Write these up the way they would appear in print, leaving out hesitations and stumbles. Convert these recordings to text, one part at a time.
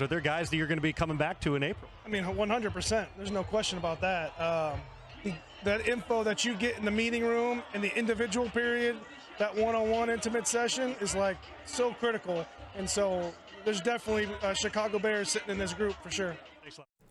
Are there guys that you're going to be coming back to in April? I mean, 100%. There's no question about that. That info that you get in the meeting room in the individual period, that one-on-one intimate session is like so critical. And so there's definitely Chicago Bears sitting in this group for sure.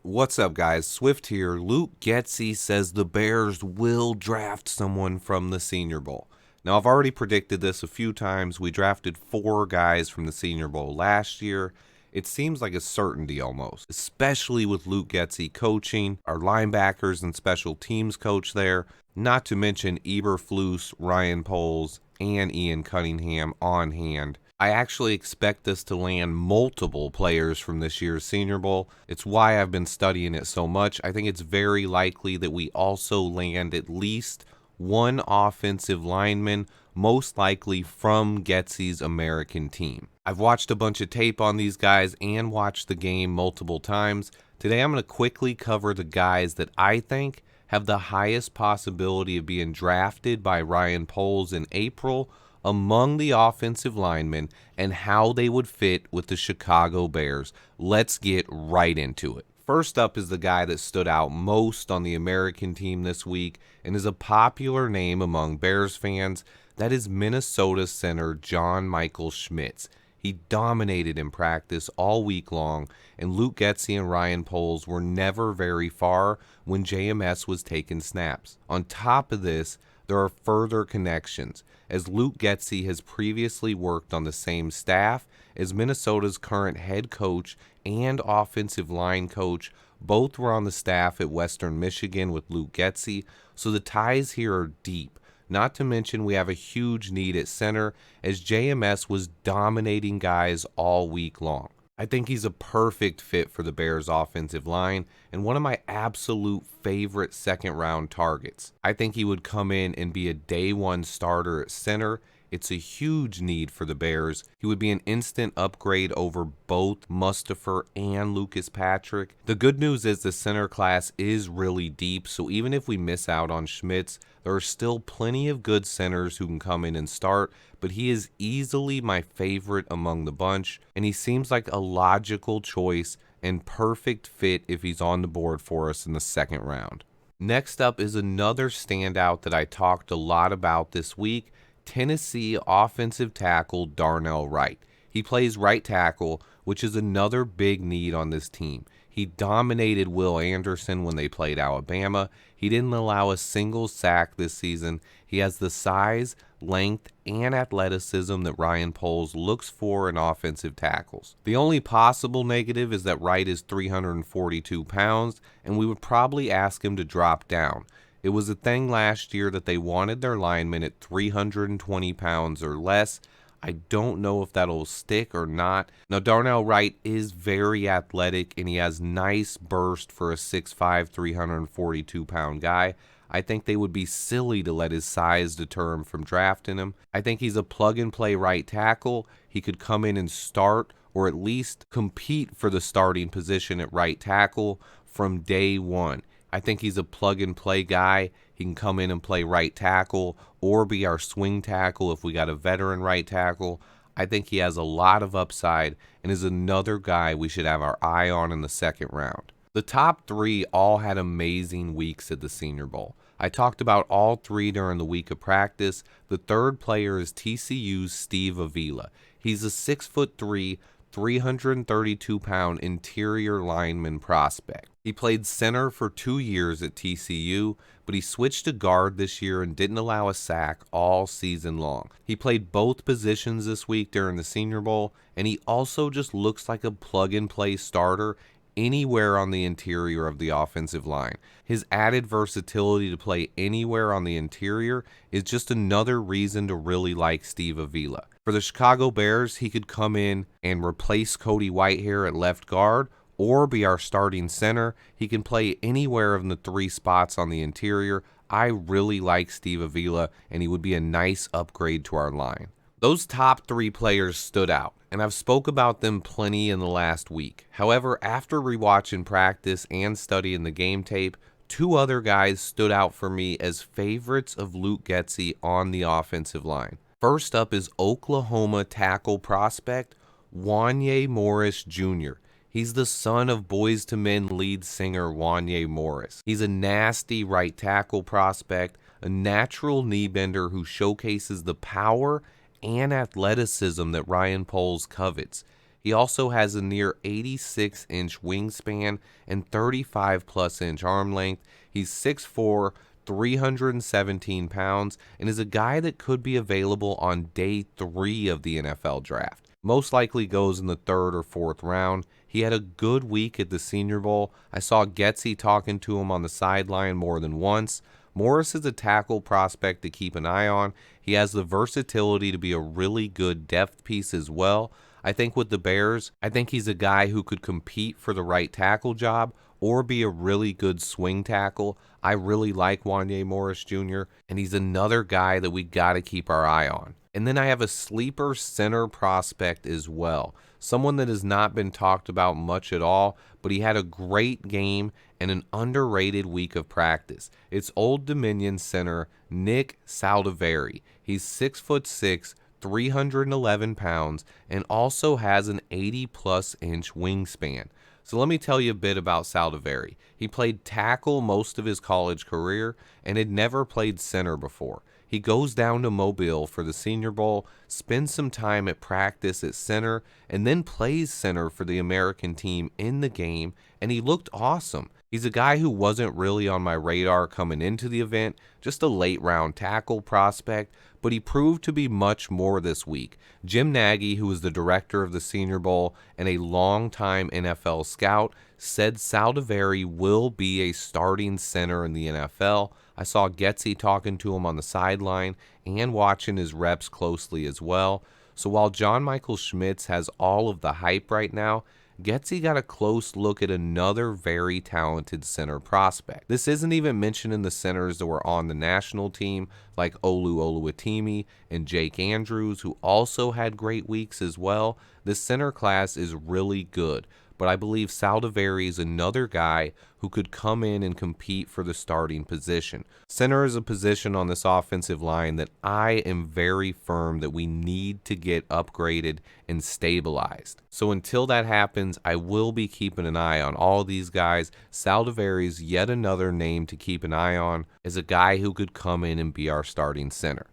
What's up, guys? Swift here. Luke Getsy says the Bears will draft someone from the Senior Bowl. Now, I've already predicted this a few times. We drafted 4 guys from the Senior Bowl last year. It seems like a certainty almost, especially with Luke Getsy coaching, our linebackers and special teams coach there, not to mention Eberflus, Ryan Poles, and Ian Cunningham on hand. I actually expect us to land multiple players from this year's Senior Bowl. It's why I've been studying it so much. I think it's very likely that we also land at least one offensive lineman, most likely from Getsy's American team. I've watched a bunch of tape on these guys and watched the game multiple times. Today I'm going to quickly cover the guys that I think have the highest possibility of being drafted by Ryan Poles in April among the offensive linemen and how they would fit with the Chicago Bears. Let's get right into it. First up is the guy that stood out most on the American team this week and is a popular name among Bears fans. That is Minnesota center John Michael Schmitz. He dominated in practice all week long, and Luke Getsy and Ryan Poles were never very far when JMS was taking snaps. On top of this, there are further connections, as Luke Getsy has previously worked on the same staff as Minnesota's current head coach and offensive line coach. Both were on the staff at Western Michigan with Luke Getsy, so the ties here are deep. Not to mention we have a huge need at center, as JMS was dominating guys all week long. I think he's a perfect fit for the Bears offensive line and one of my absolute favorite second-round targets. I think he would come in and be a day one starter at center. It's a huge need for the Bears. He would be an instant upgrade over both Mustipher and Lucas Patrick. The good news is the center class is really deep, so even if we miss out on Schmitz, there are still plenty of good centers who can come in and start, but he is easily my favorite among the bunch, and he seems like a logical choice and perfect fit if he's on the board for us in the second round. Next up is another standout that I talked a lot about this week, Tennessee offensive tackle Darnell Wright. He plays right tackle, which is another big need on this team. He dominated Will Anderson when they played Alabama. He didn't allow a single sack this season. He has the size, length, and athleticism that Ryan Poles looks for in offensive tackles. The only possible negative is that Wright is 342 pounds, and we would probably ask him to drop down. It was a thing last year that they wanted their linemen at 320 pounds or less. I don't know if that'll stick or not. Now, Darnell Wright is very athletic, and he has nice burst for a 6'5", 342-pound guy. I think they would be silly to let his size deter him from drafting him. I think he's a plug-and-play right tackle. He could come in and start or at least compete for the starting position at right tackle from day one. I think he's a plug-and-play guy. He can come in and play right tackle or be our swing tackle if we got a veteran right tackle. I think he has a lot of upside and is another guy we should have our eye on in the second round. The top 3 all had amazing weeks at the Senior Bowl. I talked about all 3 during the week of practice. The third player is TCU's Steve Avila. He's a 6'3", 332-pound interior lineman prospect. He played center for 2 years at TCU, but he switched to guard this year and didn't allow a sack all season long. He played both positions this week during the Senior Bowl, and he also just looks like a plug-and-play starter anywhere on the interior of the offensive line. His added versatility to play anywhere on the interior is just another reason to really like Steve Avila. For the Chicago Bears, he could come in and replace Cody Whitehair at left guard or be our starting center. He can play anywhere in the 3 spots on the interior. I really like Steve Avila, and he would be a nice upgrade to our line. Those top 3 players stood out, and I've spoke about them plenty in the last week. However, after rewatching practice and studying the game tape, 2 other guys stood out for me as favorites of Luke Getsy on the offensive line. First up is Oklahoma tackle prospect Wanye Morris Jr. He's the son of Boyz II Men lead singer Wanya Morris. He's a nasty right tackle prospect, a natural knee bender who showcases the power and athleticism that Ryan Poles covets. He also has a near 86-inch wingspan and 35-plus inch arm length. He's 6'4", 317 pounds, and is a guy that could be available on day 3 of the NFL draft. Most likely goes in the 3rd or 4th round. He had a good week at the Senior Bowl. I saw Getsy talking to him on the sideline more than once. Morris is a tackle prospect to keep an eye on. He has the versatility to be a really good depth piece as well. I think with the Bears, I think he's a guy who could compete for the right tackle job or be a really good swing tackle. I really like Wanya Morris Jr., and he's another guy that we got to keep our eye on. And then I have a sleeper center prospect as well. Someone that has not been talked about much at all, but he had a great game and an underrated week of practice. It's Old Dominion center Nick Saldiveri. He's 6'6", 311 pounds, and also has an 80-plus inch wingspan. So let me tell you a bit about Saldiveri. He played tackle most of his college career and had never played center before. He goes down to Mobile for the Senior Bowl, spends some time at practice at center, and then plays center for the American team in the game, and he looked awesome. He's a guy who wasn't really on my radar coming into the event, just a late-round tackle prospect, but he proved to be much more this week. Jim Nagy, who is the director of the Senior Bowl and a longtime NFL scout, said Saldiveri will be a starting center in the NFL. I saw Getsy talking to him on the sideline and watching his reps closely as well. So while John Michael Schmitz has all of the hype right now, Getsy got a close look at another very talented center prospect. This isn't even mentioning the centers that were on the national team, like Olu Oluwatimi and Jake Andrews, who also had great weeks as well. The center class is really good, but I believe Saldiveri is another guy who could come in and compete for the starting position. Center is a position on this offensive line that I am very firm that we need to get upgraded and stabilized. So until that happens, I will be keeping an eye on all these guys. Saldiveri is yet another name to keep an eye on as a guy who could come in and be our starting center.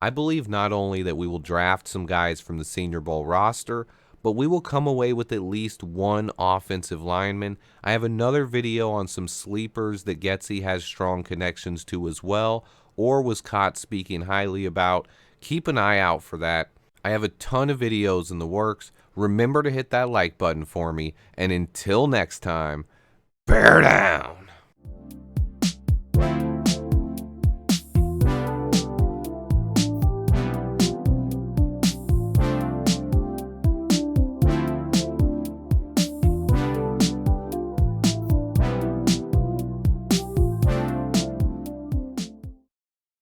I believe not only that we will draft some guys from the Senior Bowl roster, but we will come away with at least one offensive lineman. I have another video on some sleepers that Getsy has strong connections to as well, or was caught speaking highly about. Keep an eye out for that. I have a ton of videos in the works. Remember to hit that like button for me, and until next time, bear down.